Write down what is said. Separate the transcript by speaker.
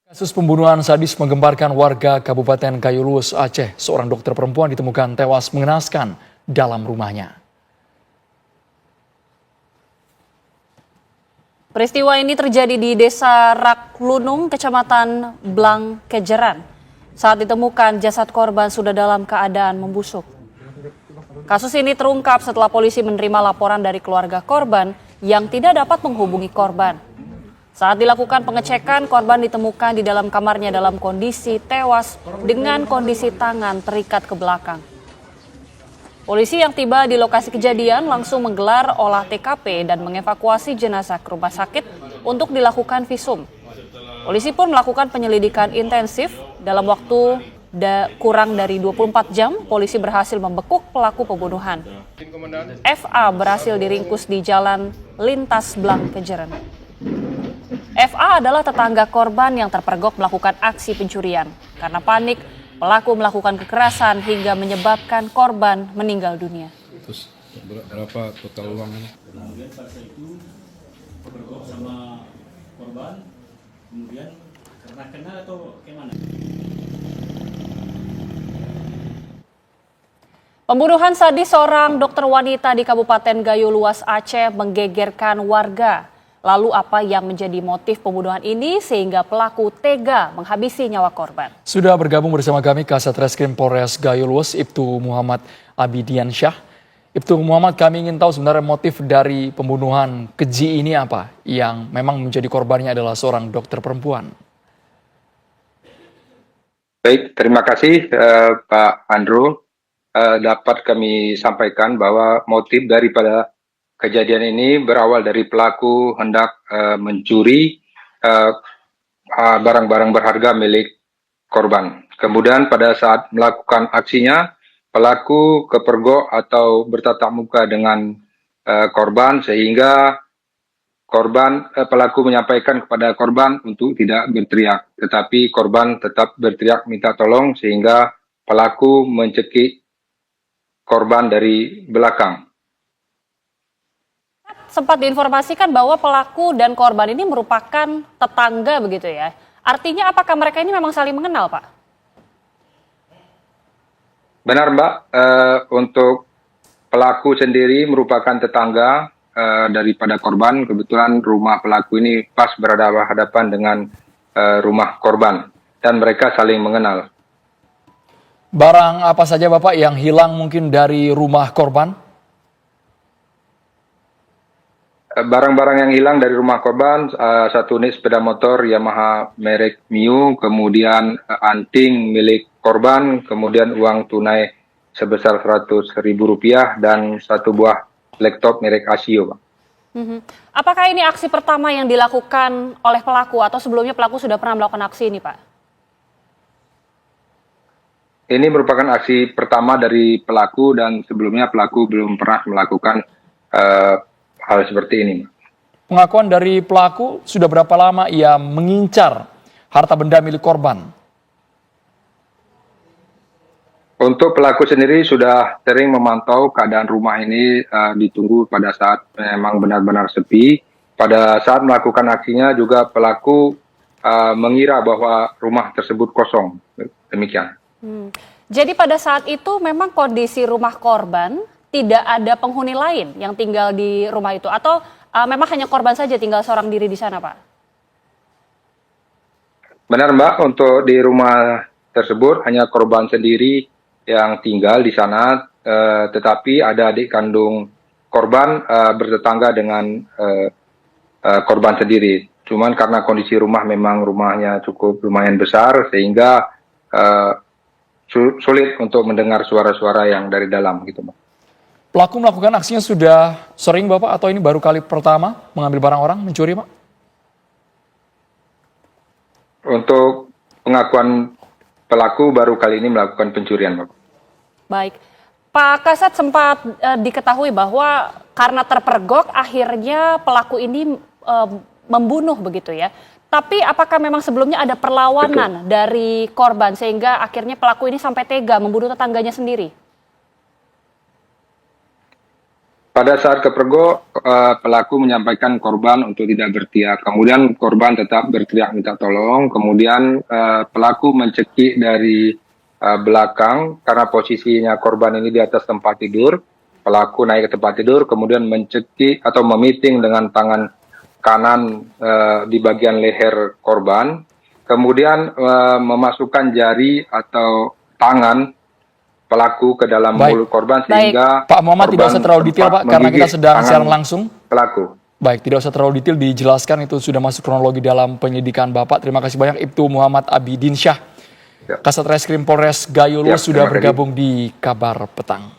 Speaker 1: Kasus pembunuhan sadis menggemparkan warga Kabupaten Gayo Luwes, Aceh. Seorang dokter perempuan ditemukan tewas mengenaskan dalam rumahnya.
Speaker 2: Peristiwa ini terjadi di Desa Raklunung, Kecamatan Blang, Kejeran. Saat ditemukan, jasad korban sudah dalam keadaan membusuk. Kasus ini terungkap setelah polisi menerima laporan dari keluarga korban yang tidak dapat menghubungi korban. Saat dilakukan pengecekan, korban ditemukan di dalam kamarnya dalam kondisi tewas dengan kondisi tangan terikat ke belakang. Polisi yang tiba di lokasi kejadian langsung menggelar olah TKP dan mengevakuasi jenazah ke rumah sakit untuk dilakukan visum. Polisi pun melakukan penyelidikan intensif. Dalam waktu kurang dari 24 jam, polisi berhasil membekuk pelaku pembunuhan. FA berhasil diringkus di Jalan Lintas Blang, Kejeran. FA adalah tetangga korban yang terpergok melakukan aksi pencurian. Karena panik, pelaku melakukan kekerasan hingga menyebabkan korban meninggal dunia.
Speaker 3: Terus berapa total uangnya?
Speaker 4: Kemudian pada saat itu terpergok sama korban, kemudian karena kenal atau gimana?
Speaker 2: Pembunuhan sadis seorang dokter wanita di Kabupaten Gayo Luwes, Aceh menggegerkan warga. Lalu apa yang menjadi motif pembunuhan ini sehingga pelaku tega menghabisi nyawa korban?
Speaker 1: Sudah bergabung bersama kami Kasat Reskrim Polres Gayo Luwes, Ibtu Muhammad Abidiansyah. Ibtu Muhammad, kami ingin tahu sebenarnya motif dari pembunuhan keji ini apa? Yang memang menjadi korbannya adalah seorang dokter perempuan.
Speaker 5: Baik, terima kasih Pak Andrew. Dapat kami sampaikan bahwa motif daripada kejadian ini berawal dari pelaku hendak mencuri barang-barang berharga milik korban. Kemudian pada saat melakukan aksinya, pelaku kepergok atau bertatap muka dengan korban sehingga pelaku menyampaikan kepada korban untuk tidak berteriak. Tetapi korban tetap berteriak minta tolong sehingga pelaku mencekik korban dari belakang.
Speaker 2: Sempat diinformasikan bahwa pelaku dan korban ini merupakan tetangga begitu ya. Artinya apakah mereka ini memang saling mengenal, Pak?
Speaker 5: Benar, Mbak. Untuk pelaku sendiri merupakan tetangga daripada korban. Kebetulan rumah pelaku ini pas berhadapan dengan rumah korban. Dan mereka saling mengenal.
Speaker 1: Barang apa saja Bapak yang hilang mungkin dari rumah korban?
Speaker 5: Barang-barang yang hilang dari rumah korban, satu unit sepeda motor Yamaha merek Mio, kemudian anting milik korban, kemudian uang tunai sebesar Rp100.000 dan satu buah laptop merek Casio, Pak.
Speaker 2: Apakah ini aksi pertama yang dilakukan oleh pelaku atau sebelumnya pelaku sudah pernah melakukan aksi ini, Pak?
Speaker 5: Ini merupakan aksi pertama dari pelaku dan sebelumnya pelaku belum pernah melakukan hal seperti ini.
Speaker 1: Pengakuan dari pelaku sudah berapa lama ia mengincar harta benda milik korban?
Speaker 5: Untuk pelaku sendiri sudah sering memantau keadaan rumah ini ditunggu pada saat memang benar-benar sepi. Pada saat melakukan aksinya juga pelaku mengira bahwa rumah tersebut kosong. Demikian.
Speaker 2: Jadi pada saat itu memang kondisi rumah korban tidak ada penghuni lain yang tinggal di rumah itu atau memang hanya korban saja tinggal seorang diri di sana, Pak?
Speaker 5: Benar, Mbak, untuk di rumah tersebut hanya korban sendiri yang tinggal di sana, tetapi ada adik kandung korban bertetangga dengan korban sendiri. Cuman karena kondisi rumah memang rumahnya cukup lumayan besar sehingga sulit untuk mendengar suara-suara yang dari dalam gitu, Mbak.
Speaker 1: Pelaku melakukan aksinya sudah sering Bapak atau ini baru kali pertama mengambil barang orang, mencuri, Pak?
Speaker 5: Untuk pengakuan pelaku baru kali ini melakukan pencurian, Bapak.
Speaker 2: Baik. Pak Kasat sempat diketahui bahwa karena terpergok akhirnya pelaku ini membunuh begitu ya. Tapi apakah memang sebelumnya ada perlawanan dari korban sehingga akhirnya pelaku ini sampai tega membunuh tetangganya sendiri?
Speaker 5: Pada saat kepergok, pelaku menyampaikan korban untuk tidak berteriak. Kemudian korban tetap berteriak minta tolong. Kemudian pelaku mencekik dari belakang karena posisinya korban ini di atas tempat tidur. Pelaku naik ke tempat tidur, kemudian mencekik atau memiting dengan tangan kanan di bagian leher korban. Kemudian memasukkan jari atau tangan pelaku ke dalam mulut korban sehingga
Speaker 1: Pak Muhammad tidak usah terlalu detail Pak karena kita sedang siaran langsung.
Speaker 5: Pelaku.
Speaker 1: Baik, tidak usah terlalu detail dijelaskan, itu sudah masuk kronologi dalam penyidikan Bapak. Terima kasih banyak Ibtu Muhammad Abidin Syah, Kasat Reskrim Polres Gayo Luwus sudah bergabung di Kabar Petang.